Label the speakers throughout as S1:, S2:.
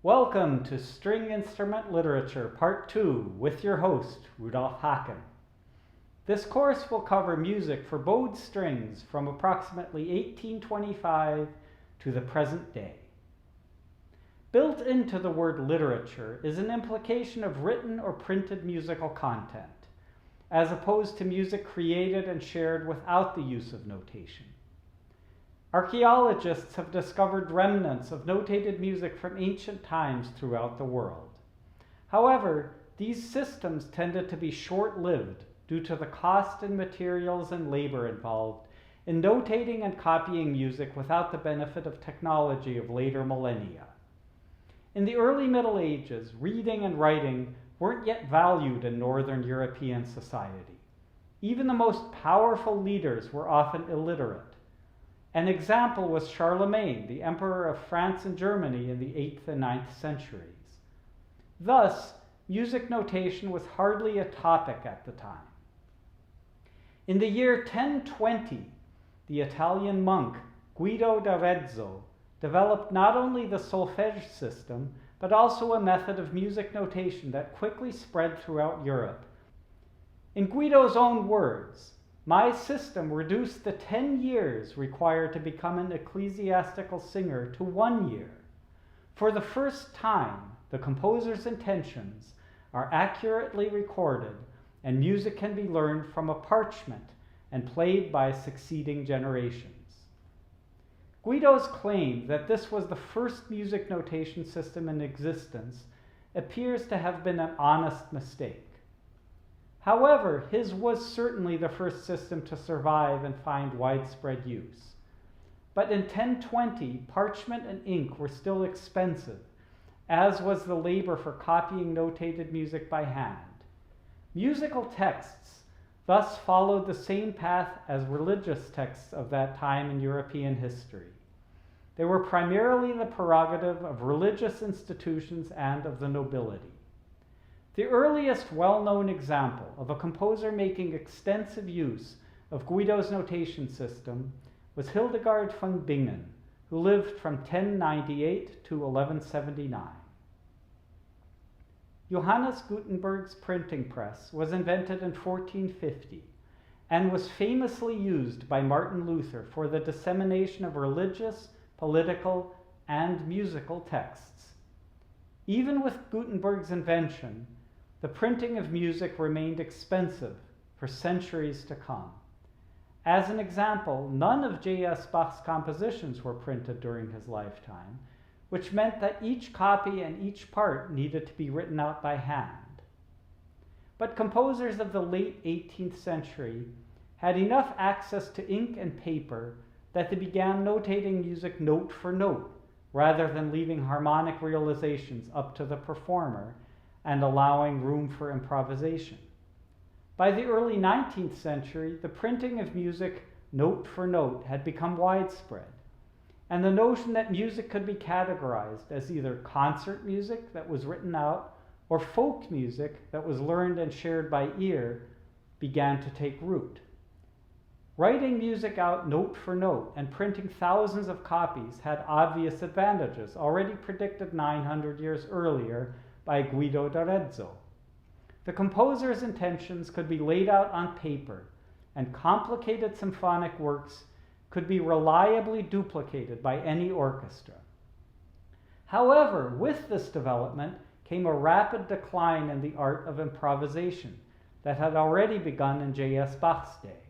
S1: Welcome to String Instrument Literature Part 2 with your host, Rudolf Haken. This course will cover music for bowed strings from approximately 1825 to the present day. Built into the word literature is an implication of written or printed musical content, as opposed to music created and shared without the use of notation. Archaeologists have discovered remnants of notated music from ancient times throughout the world. However, these systems tended to be short-lived due to the cost in materials and labor involved in notating and copying music without the benefit of technology of later millennia. In the early Middle Ages, reading and writing weren't yet valued in Northern European society. Even the most powerful leaders were often illiterate. An example was Charlemagne, the Emperor of France and Germany in the 8th and 9th centuries. Thus, music notation was hardly a topic at the time. In the year 1020, the Italian monk Guido d'Arezzo developed not only the solfège system, but also a method of music notation that quickly spread throughout Europe. In Guido's own words, "My system reduced the 10 years required to become an ecclesiastical singer to 1 year. For the first time, the composer's intentions are accurately recorded, and music can be learned from a parchment and played by succeeding generations." Guido's claim that this was the first music notation system in existence appears to have been an honest mistake. However, his was certainly the first system to survive and find widespread use. But in 1020, parchment and ink were still expensive, as was the labor for copying notated music by hand. Musical texts thus followed the same path as religious texts of that time in European history. They were primarily the prerogative of religious institutions and of the nobility. The earliest well-known example of a composer making extensive use of Guido's notation system was Hildegard von Bingen, who lived from 1098 to 1179. Johannes Gutenberg's printing press was invented in 1450 and was famously used by Martin Luther for the dissemination of religious, political, and musical texts. Even with Gutenberg's invention, the printing of music remained expensive for centuries to come. As an example, none of J.S. Bach's compositions were printed during his lifetime, which meant that each copy and each part needed to be written out by hand. But composers of the late 18th century had enough access to ink and paper that they began notating music note for note, rather than leaving harmonic realizations up to the performer and allowing room for improvisation. By the early 19th century, the printing of music note for note had become widespread, and the notion that music could be categorized as either concert music that was written out or folk music that was learned and shared by ear began to take root. Writing music out note for note and printing thousands of copies had obvious advantages, already predicted 900 years earlier by Guido d'Arezzo. The composer's intentions could be laid out on paper, and complicated symphonic works could be reliably duplicated by any orchestra. However, with this development came a rapid decline in the art of improvisation that had already begun in J.S. Bach's day.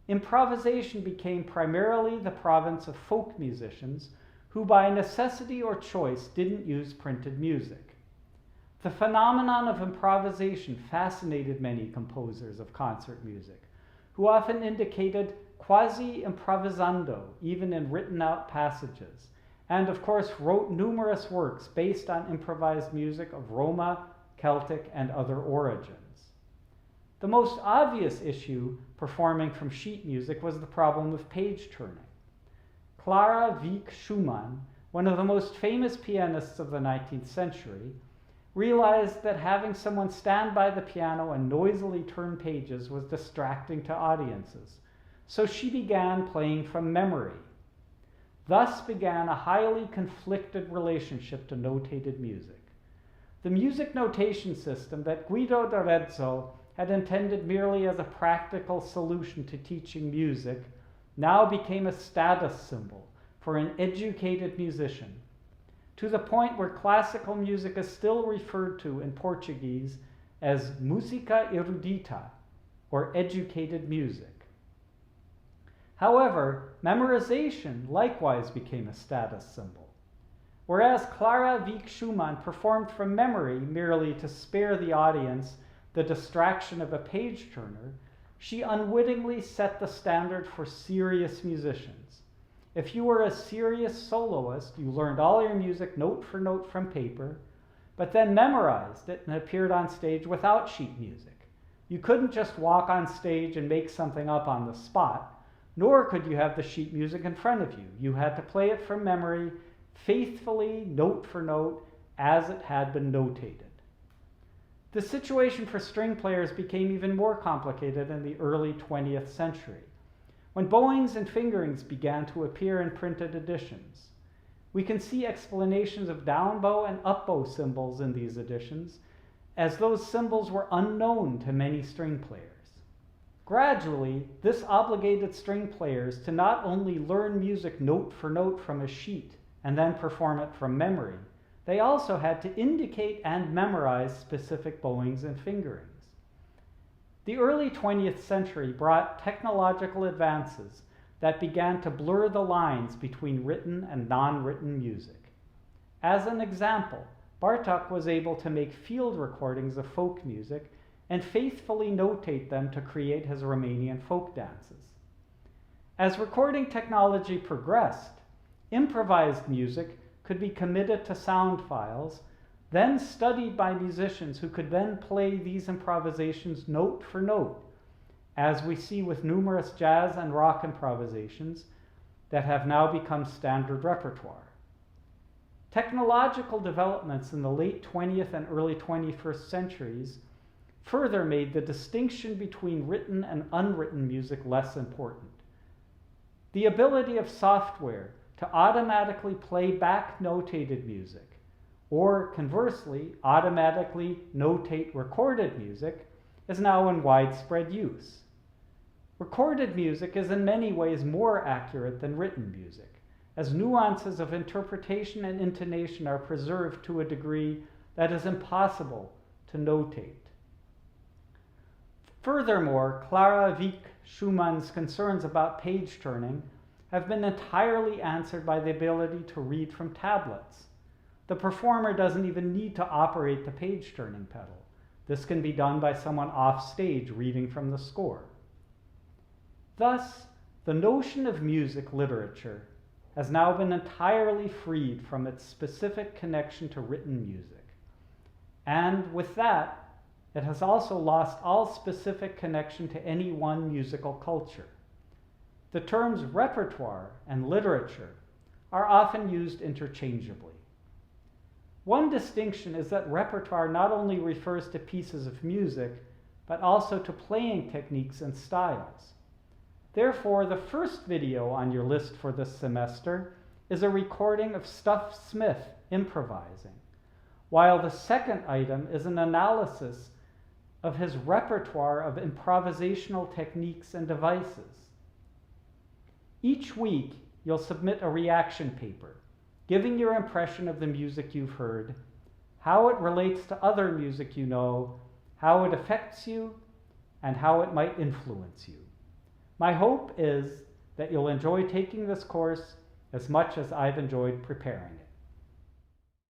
S1: Improvisation became primarily the province of folk musicians who by necessity or choice didn't use printed music. The phenomenon of improvisation fascinated many composers of concert music, who often indicated quasi-improvisando even in written-out passages, and of course wrote numerous works based on improvised music of Roma, Celtic, and other origins. The most obvious issue performing from sheet music was the problem of page turning. Clara Wieck Schumann, one of the most famous pianists of the 19th century, realized that having someone stand by the piano and noisily turn pages was distracting to audiences, so she began playing from memory. Thus began a highly conflicted relationship to notated music. The music notation system that Guido d'Arezzo had intended merely as a practical solution to teaching music now became a status symbol for an educated musician, to the point where classical music is still referred to in Portuguese as música erudita, or educated music. However, memorization likewise became a status symbol. Whereas Clara Wieck Schumann performed from memory merely to spare the audience the distraction of a page turner, she unwittingly set the standard for serious musicians. If you were a serious soloist, you learned all your music note for note from paper, but then memorized it and appeared on stage without sheet music. You couldn't just walk on stage and make something up on the spot, nor could you have the sheet music in front of you. You had to play it from memory, faithfully, note for note, as it had been notated. The situation for string players became even more complicated in the early 20th century, when bowings and fingerings began to appear in printed editions. We can see explanations of down bow and up bow symbols in these editions, as those symbols were unknown to many string players. Gradually, this obligated string players to not only learn music note for note from a sheet and then perform it from memory, they also had to indicate and memorize specific bowings and fingerings. The early 20th century brought technological advances that began to blur the lines between written and non-written music. As an example, Bartók was able to make field recordings of folk music and faithfully notate them to create his Romanian folk dances. As recording technology progressed, improvised music could be committed to sound files, then studied by musicians who could then play these improvisations note for note, as we see with numerous jazz and rock improvisations that have now become standard repertoire. Technological developments in the late 20th and early 21st centuries further made the distinction between written and unwritten music less important. The ability of software to automatically play back notated music, or conversely, automatically notate recorded music, is now in widespread use. Recorded music is in many ways more accurate than written music, as nuances of interpretation and intonation are preserved to a degree that is impossible to notate. Furthermore, Clara Wieck Schumann's concerns about page turning have been entirely answered by the ability to read from tablets. The performer doesn't even need to operate the page turning pedal. This can be done by someone off stage reading from the score. Thus, the notion of music literature has now been entirely freed from its specific connection to written music. And with that, it has also lost all specific connection to any one musical culture. The terms repertoire and literature are often used interchangeably. One distinction is that repertoire not only refers to pieces of music, but also to playing techniques and styles. Therefore, the first video on your list for this semester is a recording of Stuff Smith improvising, while the second item is an analysis of his repertoire of improvisational techniques and devices. Each week, you'll submit a reaction paper, giving your impression of the music you've heard, how it relates to other music you know, how it affects you, and how it might influence you. My hope is that you'll enjoy taking this course as much as I've enjoyed preparing it.